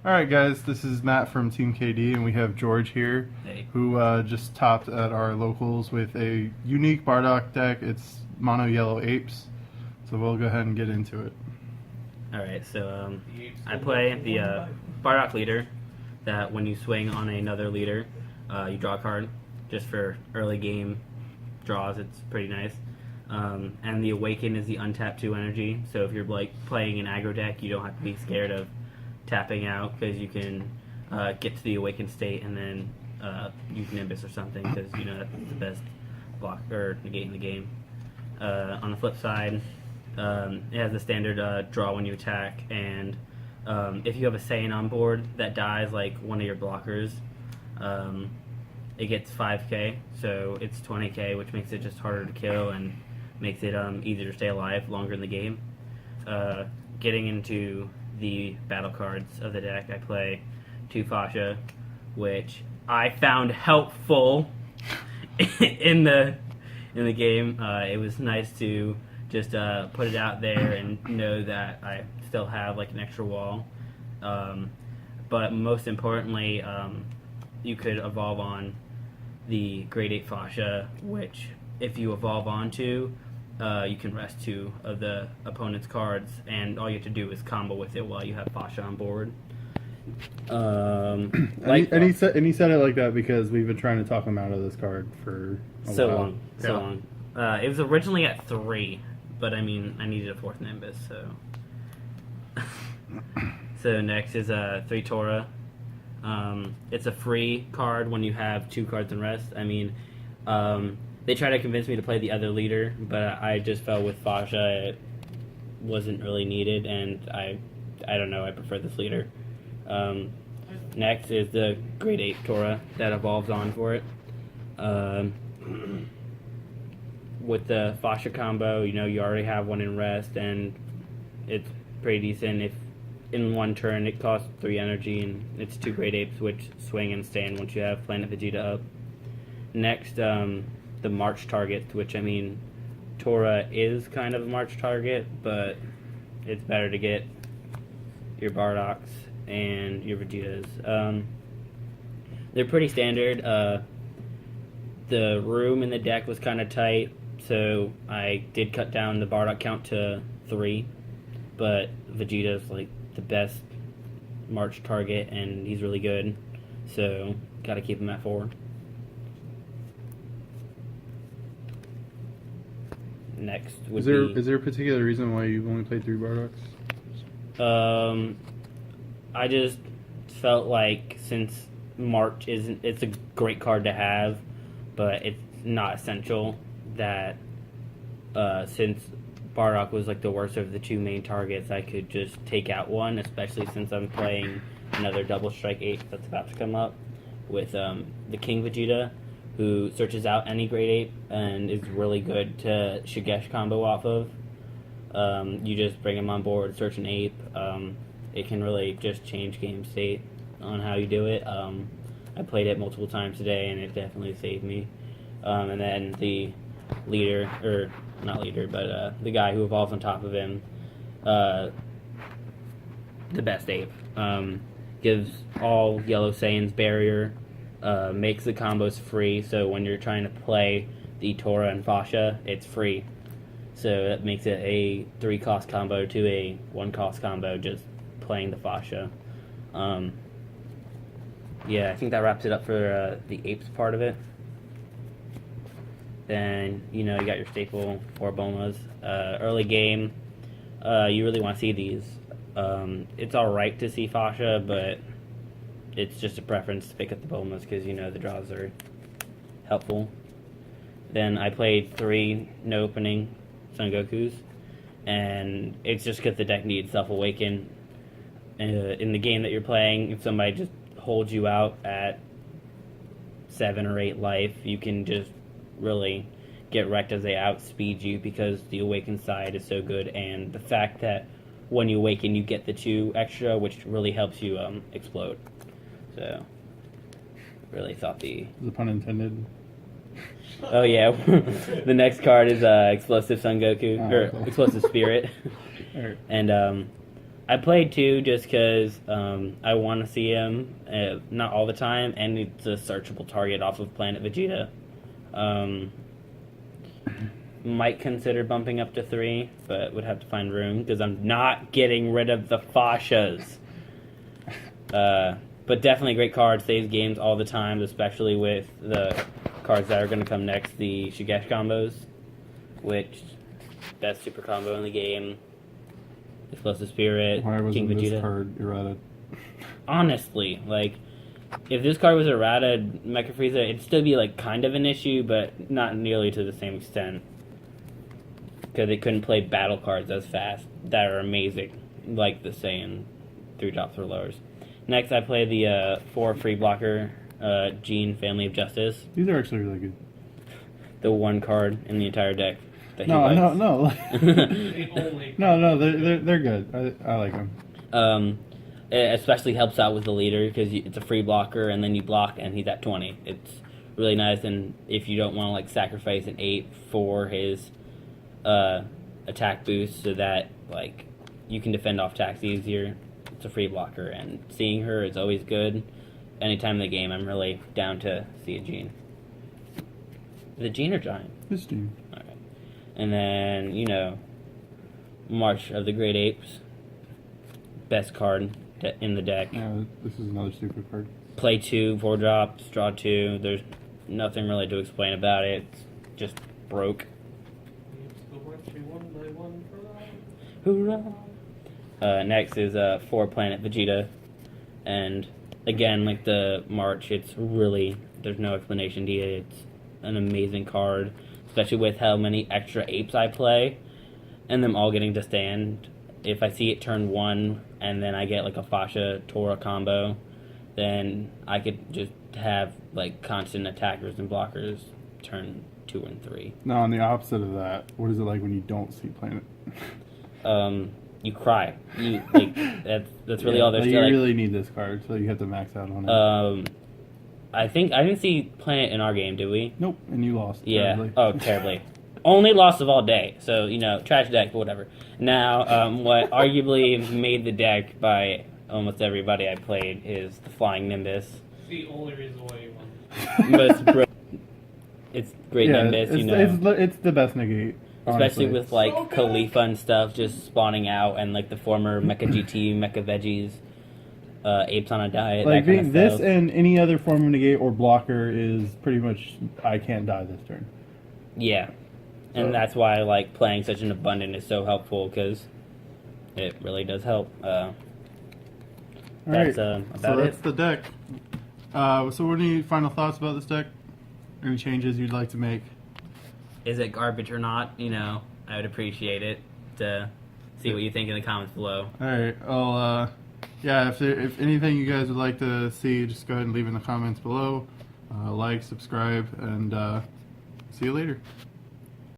Alright guys, this is Matt from Team KD and we have George here Hey. who just topped at our locals with a unique Bardock deck. It's mono yellow apes. So we'll go ahead and get into it. Alright, so I play the Bardock leader that when you swing on another leader, you draw a card just for early game draws. It's pretty nice. And the Awaken is the untap 2 energy, so if you're like playing an aggro deck, you don't have to be scared of tapping out because you can get to the Awakened state and then use Nimbus or something because you know that's the best block or negate in the game. On the flip side, it has the standard draw when you attack, and if you have a Saiyan on board that dies like one of your blockers, it gets 5k, so it's 20k, which makes it just harder to kill and makes it easier to stay alive longer in the game. Getting into the battle cards of the deck, I play 2 Fascia, which I found helpful in the game. It was nice to just put it out there and know that I still have like an extra wall. But most importantly, you could evolve on the Grade 8 Fascia, which if you evolve onto, you can rest 2 of the opponent's cards, and all you have to do is combo with it while you have Fascia on board. And he said it like that because we've been trying to talk him out of this card for a while. So long. It was originally at 3, but I mean, I needed a 4th Nimbus, so... So next is 3 Tora. It's a free card when you have 2 cards in rest. I mean, they tried to convince me to play the other leader, but I just felt with Fascia it wasn't really needed, and I don't know, I prefer this leader. Next is the Grade 8 Tora that evolves on for it. With the Fascia combo, you know, you already have one in rest, and it's pretty decent. If in one turn it costs 3 energy, and it's 2 Grade Apes, which swing and stand once you have Planet Vegeta up. Next, the March target, which, I mean, Tora is kind of a March target, but it's better to get your Bardocks and your Vegetas. They're pretty standard. The room in the deck was kind of tight, so I did cut down the Bardock count to 3, but Vegeta's like the best March target, and he's really good, so gotta keep him at 4. Next would is there a particular reason why you've only played 3 Bardocks? I just felt like since March it's a great card to have, but it's not essential that since Bardock was like the worst of the 2 main targets, I could just take out one, especially since I'm playing another Double Strike 8 that's about to come up with the King Vegeta, who searches out any Grade 8 and is really good to Shigesh combo off of. You just bring him on board, search an ape. It can really just change game state on how you do it. I played it multiple times today, and it definitely saved me. And then the leader, or not leader, but the guy who evolves on top of him, the best ape, gives all Yellow Saiyans barrier, makes the combos free, so when you're trying to play the Tora and Fascia, it's free. So that makes it a 3-cost combo to a 1-cost combo just playing the Fascia. Yeah, I think that wraps it up for the apes part of it. Then, you know, you got your staple 4 Bomas. Early game, you really want to see these. It's alright to see Fascia, but it's just a preference to pick up the Bomas because, you know, the draws are helpful. Then I played 3 no opening Son Gokus, and it's just because the deck needs Self-Awaken. In the game that you're playing, if somebody just holds you out at 7 or 8 life, you can just really get wrecked as they outspeed you because the Awaken side is so good, and the fact that when you awaken you get the 2 extra, which really helps you explode. So, really thought the pun intended. Oh yeah, the next card is Explosive Son Goku, or okay. Explosive Spirit. Right. And I played 2 just because I want to see him, not all the time, and it's a searchable target off of Planet Vegeta. Might consider bumping up to 3, but would have to find room because I'm not getting rid of the Fashas. But definitely a great card, saves games all the time, especially with the cards that are going to come next, the Shigesh combos, which best super combo in the game. Explosive Spirit, Why wasn't King Vegeta. this card errata? Honestly, like, if this card was errata Mecha Frieza, it'd still be like kind of an issue, but not nearly to the same extent. Because they couldn't play battle cards as fast that are amazing, like the Saiyan 3-drops or lowers. Next, I play the 4 free blocker Gene Family of Justice. These are actually really good. The one card in the entire deck. That No, no. they're good. I like them. It especially helps out with the leader because it's a free blocker, and then you block, and he's at 20. It's really nice, and if you don't want to like sacrifice an 8 for his attack boost, so that like you can defend off attacks easier, it's a free blocker, and seeing her is always good. Anytime in the game, I'm really down to see a Gene. Is it Gene or Giant? It's Gene. Alright. And then, March of the Great Apes. Best card in the deck. Yeah, this is another stupid card. Play 2, 4 drops, draw 2. There's nothing really to explain about it. It's just broke. Hoorah! Next is 4 Planet Vegeta. And again, like the March, it's really, there's no explanation to it. It's an amazing card, especially with how many extra apes I play and them all getting to stand. If I see it turn 1 and then I get like a Fasha Tora combo, then I could just have like constant attackers and blockers turn 2 and 3. No, on the opposite of that, what is it like when you don't see Planet? You cry. You like that's really all there's to you like, really need this card, so you have to max out on it. I think I didn't see Planet in our game, did we? Nope, and you lost. Yeah. Terribly. Oh, terribly. Only loss of all day. So, trash deck, but whatever. Now, what arguably made the deck by almost everybody I played is the Flying Nimbus. The only reason why you won. But it's great Nimbus, It's the best negate. Especially honestly. with, like, So good. Khalifa and stuff just spawning out, and, like, the former Mecha GT, Mecha Veggies, Apes on a Diet, Like that kind of this stuff. and any other form of negate or blocker is pretty much I can't die this turn. Yeah. And So- that's why, like, playing such an abundant is so helpful, because it really does help. That's So about that's it. the deck. So any final thoughts about this deck? Any changes you'd like to make? Is it garbage or not? I would appreciate it to see what you think in the comments below. Alright, well, yeah, if anything you guys would like to see, just go ahead and leave in the comments below. Like, subscribe, and see you later.